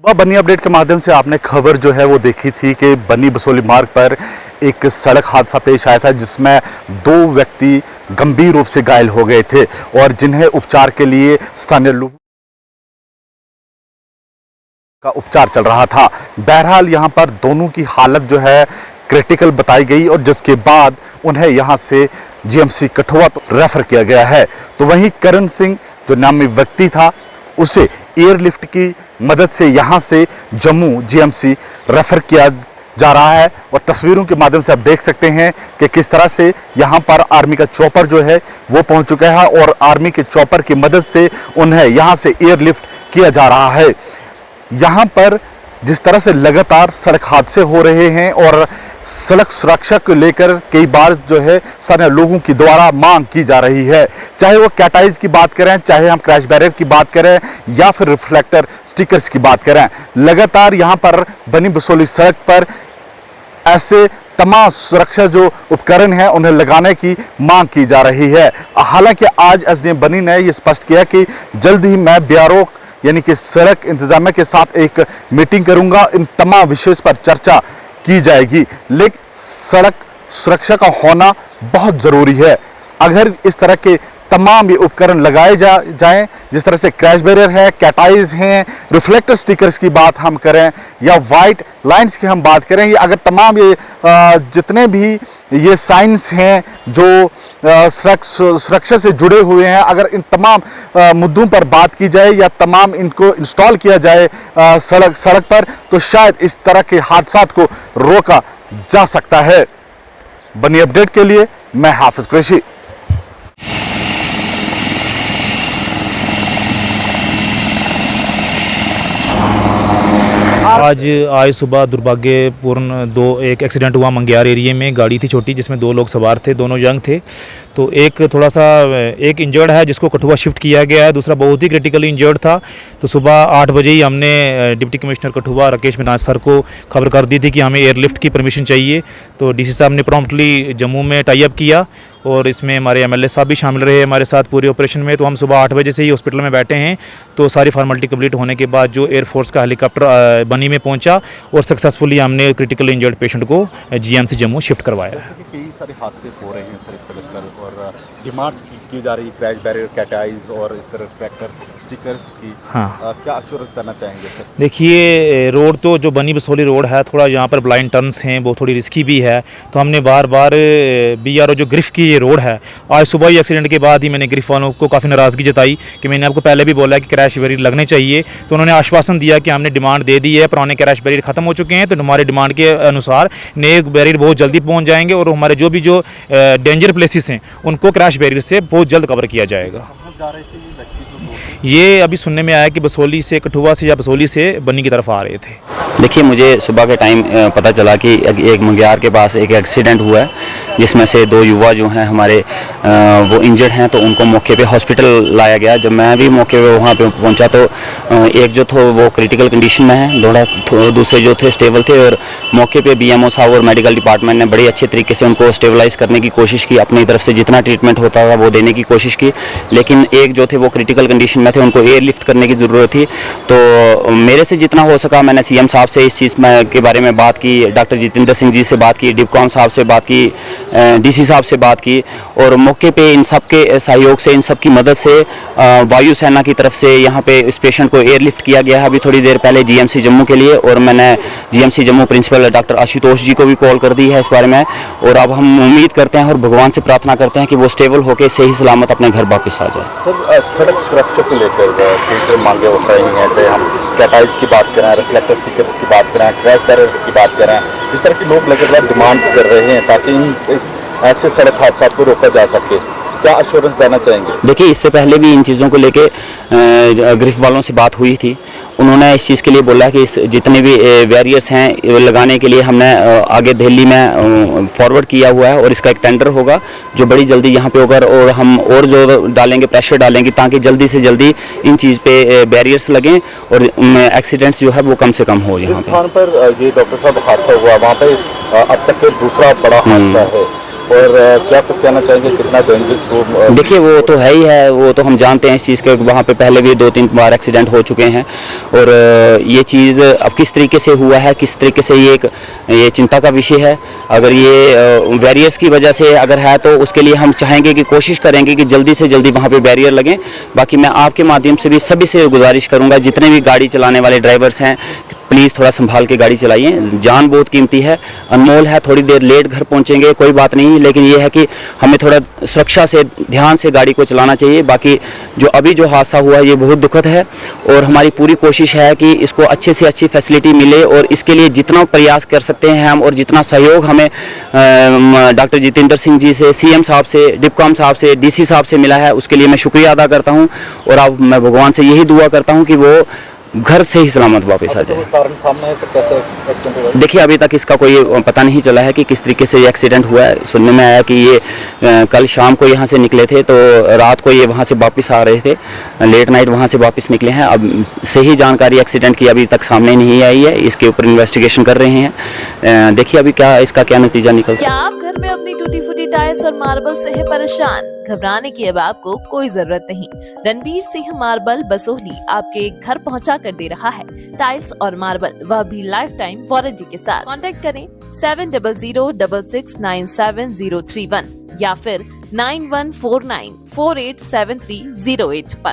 बन्नी update के माध्यम से आपने खबर जो है वो देखी थी कि बन्नी बसोली मार्ग पर एक सड़क हादसा पेश आया था जिसमें 2 व्यक्ति गंभीर रूप से घायल हो गए थे और जिन्हें उपचार के लिए स्थानीय लोगों का उपचार चल रहा था। बहरहाल यहां पर दोनों की हालत जो है क्रिटिकल बताई गई और जिसके बाद उन्हें यहां से जीएमसी कठुआ रेफर किया गया है। तो वहीं करण सिंह जो नामी व्यक्ति था उसे एयरलिफ्ट की मदद से यहां से जम्मू जीएमसी रेफर किया जा रहा है और तस्वीरों के माध्यम से आप देख सकते हैं कि किस तरह से यहां पर आर्मी का चॉपर जो है वो पहुंच चुका है और आर्मी के चॉपर की मदद से उन्हें यहां से एयरलिफ्ट किया जा रहा है। यहां पर जिस तरह से लगातार सड़क हादसे हो रहे हैं और सड़क सुरक्षा को लेकर कई बार जो है स्थानीय लोगों की द्वारा मांग की जा रही है, चाहे वो कैटाइज की बात करें, चाहे हम क्रैश बैरियर की बात करें या फिर रिफ्लेक्टर स्टिकर्स की बात करें। लगातार यहां पर बन्नी बसोली सड़क पर ऐसे तमाम सुरक्षा जो उपकरण हैं उन्हें लगाने की मांग की जा रही है। हालांकि आज एसडीएम बन्नी ने यह स्पष्ट किया कि जल्द ही मैं बीआरओ यानी कि सड़क इंतजामिया के साथ एक मीटिंग करूंगा, इन तमाम विषयों पर चर्चा की जाएगी। लेकिन सड़क सुरक्षा का होना बहुत ज़रूरी है। अगर इस तरह के तमाम ये उपकरण लगाए जाएं, जिस तरह से क्रैश बैरियर है, कैटाइज हैं, रिफ्लेक्टर स्टिकर्स की बात हम करें या वाइट लाइंस की हम बात करें, ये अगर तमाम ये जितने भी ये साइंस हैं जो सुरक्षा से जुड़े हुए हैं, अगर इन तमाम मुद्दों पर बात की जाए या तमाम इनको इंस्टॉल किया जाए सड़क पर, तो शायद इस तरह के हादसात को रोका जा सकता है। बन्नी अपडेट के लिए मैं हाफिज कुरैशी। आज सुबह दुर्भाग्यपूर्ण एक एक्सीडेंट हुआ मंग्यार एरिया में। गाड़ी थी छोटी जिसमें 2 लोग सवार थे, दोनों यंग थे। तो एक इंजर्ड है जिसको कठुआ शिफ्ट किया गया है, दूसरा बहुत ही क्रिटिकली इंजर्ड था। तो सुबह 8 बजे ही हमने deputy commissioner Kathua Rakesh Minaj sir को खबर कर दी थी कि हमें एयरलिफ्ट की परमिशन चाहिए। तो डीसी साहब ने प्रॉम्प्टली जम्मू में टाई अप किया और इसमें हमारे एमएलए साहब भी शामिल रहे हमारे साथ पूरे ऑपरेशन में। तो हम सुबह 8 बजे से ही हॉस्पिटल में बैठे हैं। तो सारी फार्मेलिटी कंप्लीट होने के बाद जो एयरफोर्स का हेलीकॉप्टर बन्नी में पहुंचा और सक्सेसफुली हमने क्रिटिकली इंजर्ड पेशेंट को जीएमसी जम्मू शिफ्ट करवाया। कई सारे हादसे हो रहे हैं सड़क पर और डिमांड्स की जा रही है क्रैश बैरियर, कैटाइज और इस तरह रिफ्लेक्टर स्टिकर्स की। हाँ, क्या अश्योरेंस देना चाहेंगे सर? देखिए, रोड तो जो बन्नी बसोली रोड है थोड़ा यहाँ पर ब्लाइंड टर्न्स हैं, वो थोड़ी रिस्की भी है। तो हमने बार बार बीआरओ जो ग्रिफ की ये रोड है, आज सुबह ही एक्सीडेंट के बाद ही मैंने ग्रिफ वालों को काफ़ी नाराज़गी जताई कि मैंने आपको पहले भी बोला कि क्रैश बैरियर लगने चाहिए। तो उन्होंने आश्वासन दिया कि हमने डिमांड दे दी है, पुराने क्रैश बैरियर ख़त्म हो चुके हैं, तो हमारे डिमांड के अनुसार नए बैरियर बहुत जल्दी पहुँच जाएंगे और हमारे जो डेंजर प्लेसेस हैं उनको क्रैश बैरियर से बहुत जल्द कवर किया जाएगा। ये अभी सुनने में आया कि बसोली से कठुआ से या बसोली से बन्नी की तरफ आ रहे थे। देखिए, मुझे सुबह के टाइम पता चला कि एक मंग्यार के पास एक एक्सीडेंट हुआ है जिसमें से 2 युवा जो हैं हमारे वो इंजर्ड हैं। तो उनको मौके पे हॉस्पिटल लाया गया। जब मैं भी मौके पे वहाँ पे पहुँचा तो एक जो था वो क्रिटिकल कंडीशन में है, दूसरे जो थे स्टेबल थे। और मौके पे बीएमओ साहब और मेडिकल डिपार्टमेंट ने बड़े अच्छे तरीके से उनको स्टेबलाइज करने की कोशिश की, अपनी तरफ से जितना ट्रीटमेंट होता था वो देने की कोशिश की। लेकिन एक जो थे वो क्रिटिकल कंडीशन में थे, उनको एयरलिफ्ट करने की ज़रूरत थी। तो मेरे से जितना हो सका मैंने सीएम साहब से इस चीज़ के बारे में बात की, डॉक्टर जितेंद्र सिंह जी से बात की, डिपकॉम साहब से बात की, डीसी साहब से बात की। और मौके पे इन सब के सहयोग से, इन सब की मदद से वायुसेना की तरफ से यहाँ पे इस पेशेंट को एयरलिफ्ट किया गया है अभी थोड़ी देर पहले जीएमसी जम्मू के लिए। और मैंने GMC Jammu principal doctor Ashutosh ji को भी कॉल कर दी है इस बारे में। और अब हम उम्मीद करते हैं और भगवान से प्रार्थना करते हैं कि वो स्टेबल होकर सही सलामत अपने घर वापस आ जाए। सर, सड़क सुरक्षा को लेकर दूसरे मांगे उठ रही हैं, चाहे हम कैटाइज की बात करें, रिफ्लेक्टर स्टिकर्स की बात करें, क्रैश बैरियर्स की बात करें, इस तरह के लोग लगातार डिमांड कर रहे हैं ताकि इस ऐसे सड़क हादसा को रोका जा सके। क्या अश्योरेंस देना चाहेंगे? देखिए, इससे पहले भी इन चीज़ों को लेके ग्रिफ वालों से बात हुई थी। उन्होंने इस चीज़ के लिए बोला कि इस जितने भी बैरियर्स हैं लगाने के लिए हमने आगे दिल्ली में फॉरवर्ड किया हुआ है और इसका एक टेंडर होगा जो बड़ी जल्दी यहाँ पे होगा। और हम और जो डालेंगे, प्रेशर डालेंगे ताकि जल्दी से जल्दी इन चीज़ पे बैरियर्स लगें और एक्सीडेंट्स जो है वो कम से कम हो। जिस स्थान पर ये डॉक्टर साहब हादसा हुआ वहाँ पर अब तक दूसरा बड़ा हादसा है, और क्या कुछ कहना चाहेंगे, कितना डेंजरस वो देखिए वो तो है ही है, वो तो हम जानते हैं इस चीज़ के, वहाँ पे पहले भी 2-3 बार एक्सीडेंट हो चुके हैं। और ये चीज़ अब किस तरीके से हुआ है, किस तरीके से ये चिंता का विषय है। अगर ये बैरियर्स की वजह से अगर है तो उसके लिए हम चाहेंगे कि कोशिश करेंगे कि जल्दी से जल्दी वहाँ पे बैरियर लगें। बाकी मैं आपके माध्यम से भी सभी से गुजारिश करूँगा, जितने भी गाड़ी चलाने वाले ड्राइवर्स हैं, प्लीज़ थोड़ा संभाल के गाड़ी चलाइए। जान बहुत कीमती है, अनमोल है। थोड़ी देर लेट घर पहुंचेंगे कोई बात नहीं, लेकिन ये है कि हमें थोड़ा सुरक्षा से ध्यान से गाड़ी को चलाना चाहिए। बाकी जो अभी जो हादसा हुआ है ये बहुत दुखद है और हमारी पूरी कोशिश है कि इसको अच्छे से अच्छी फैसिलिटी मिले और इसके लिए जितना प्रयास कर सकते हैं हम और जितना सहयोग हमें डॉक्टर जितेंद्र सिंह जी से, सीएम साहब से, डिप्कॉम साहब से, डीसी साहब से मिला है, उसके लिए मैं शुक्रिया अदा करता हूँ। और अब मैं भगवान से यही दुआ करता हूँ कि वो घर से ही सलामत वापस आ जाए। कारण सामने है, कैसे एक्सीडेंट हुआ? देखिए अभी तक इसका कोई पता नहीं चला है कि किस तरीके से ये एक्सीडेंट हुआ है। सुनने में आया कि ये कल शाम को यहाँ से निकले थे तो रात को ये वहाँ से वापस आ रहे थे, लेट नाइट वहाँ से वापस निकले हैं। अब सही जानकारी एक्सीडेंट की अभी तक सामने नहीं आई है, इसके ऊपर इन्वेस्टिगेशन कर रहे हैं। देखिए अभी इसका क्या नतीजा निकलता है। क्या आप घर में अपनी टूटी फूटी टाइल्स और मार्बल से है परेशान? घबराने की अब आपको कोई जरूरत नहीं। रणवीर सिंह मार्बल बसोहली आपके घर पहुंचा कर दे रहा है टाइल्स और मार्बल, वह भी लाइफ टाइम वारंटी के साथ। कांटेक्ट करें 7006697031 या फिर 9149487308 पर।